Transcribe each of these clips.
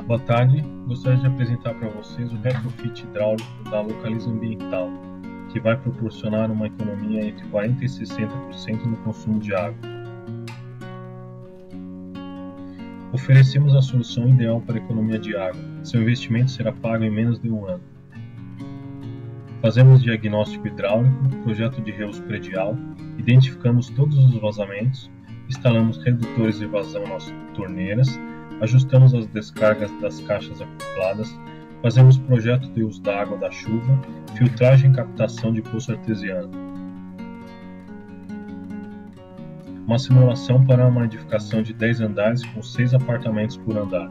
Boa tarde, gostaria de apresentar para vocês o retrofit hidráulico da Localiza Ambiental, que vai proporcionar uma economia entre 40% e 60% no consumo de água. Oferecemos a solução ideal para a economia de água. Seu investimento será pago em menos de um ano. Fazemos diagnóstico hidráulico, projeto de reuso predial, identificamos todos os vazamentos, instalamos redutores de vazão nas torneiras, ajustamos as descargas das caixas acopladas, fazemos projeto de uso da água da chuva, filtragem e captação de poço artesiano. Uma simulação para uma edificação de 10 andares com 6 apartamentos por andar.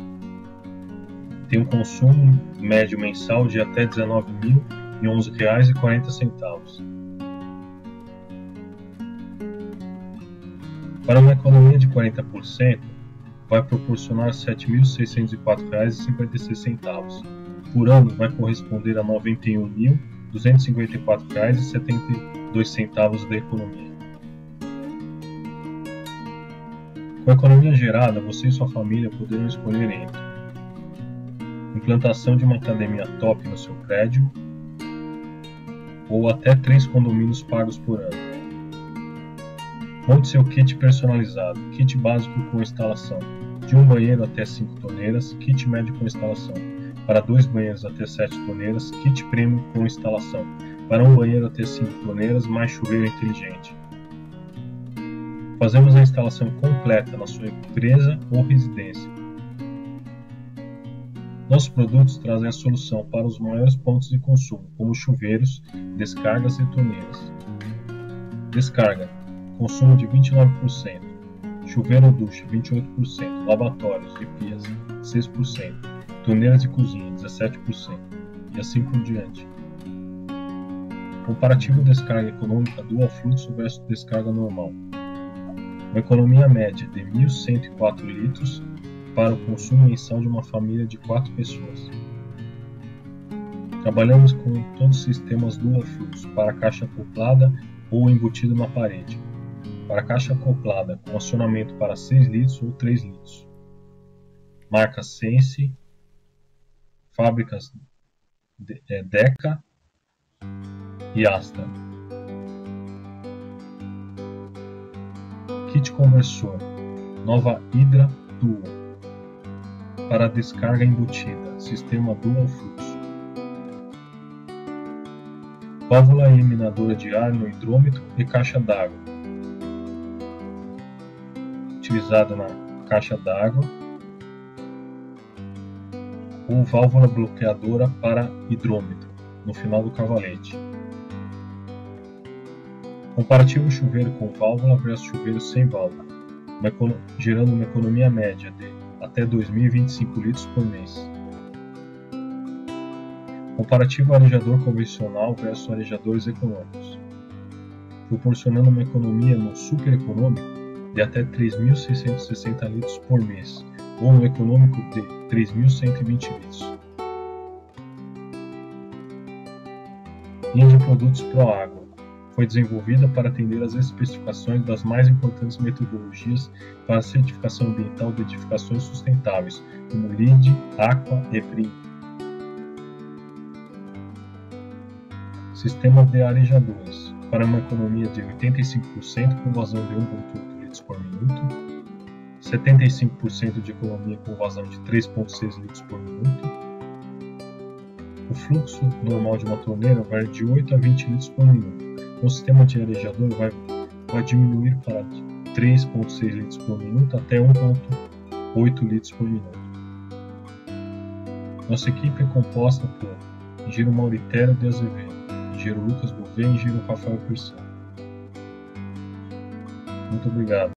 Tem um consumo médio mensal de até R$ 19.011,40. Para uma economia de 40%, vai proporcionar R$ 7.604,56. Por ano, vai corresponder a R$ 91.254,72 da economia. Com a economia gerada, você e sua família poderão escolher entre implantação de uma academia top no seu prédio ou até 3 condomínios pagos por ano. Monte seu kit personalizado, kit básico com instalação, de 1 banheiro até 5 torneiras, kit médio com instalação, para 2 banheiros até 7 torneiras, kit premium com instalação, para 1 banheiro até 5 torneiras, mais chuveiro inteligente. Fazemos a instalação completa na sua empresa ou residência. Nossos produtos trazem a solução para os maiores pontos de consumo, como chuveiros, descargas e torneiras. Descarga, consumo de 29%, chuveiro ou ducha 28%, lavatórios e pias 6%, torneiras de cozinha 17% e assim por diante. Comparativo descarga econômica dual fluxo versus descarga normal. Uma economia média de 1.104 litros para o consumo mensal de uma família de 4 pessoas. Trabalhamos com todos os sistemas dual fluxo para caixa acoplada ou embutido na parede. Para caixa acoplada com acionamento para 6 litros ou 3 litros. Marca Sense, fábricas Deca e Asta. Kit conversor, nova Hydra Duo, para descarga embutida, sistema dual fluxo. Válvula eliminadora de ar no hidrômetro e caixa d'água, utilizada na caixa d'água, ou válvula bloqueadora para hidrômetro, no final do cavalete. Comparativo chuveiro com válvula versus chuveiro sem válvula, gerando uma economia média de até 2.025 litros por mês. Comparativo arejador convencional versus arejadores econômicos, proporcionando uma economia no super econômico de até 3.660 litros por mês, ou no econômico de 3.120 litros. Linha de produtos ProAgua foi desenvolvida para atender às especificações das mais importantes metodologias para a certificação ambiental de edificações sustentáveis, como LEED, Aqua e BREEAM. Sistema de arejadores, para uma economia de 85% com vazão de 1,8 litros por minuto, 75% de economia com vazão de 3,6 litros por minuto. O fluxo normal de uma torneira vai de 8 a 20 litros por minuto. O sistema de arejador vai diminuir para 3,6 litros por minuto até 1,8 litros por minuto. Nossa equipe é composta por Engenheiro Mauritério de Azevedo, Engenheiro Lucas Gouveia e Engenheiro Rafael Persson. Muito obrigado.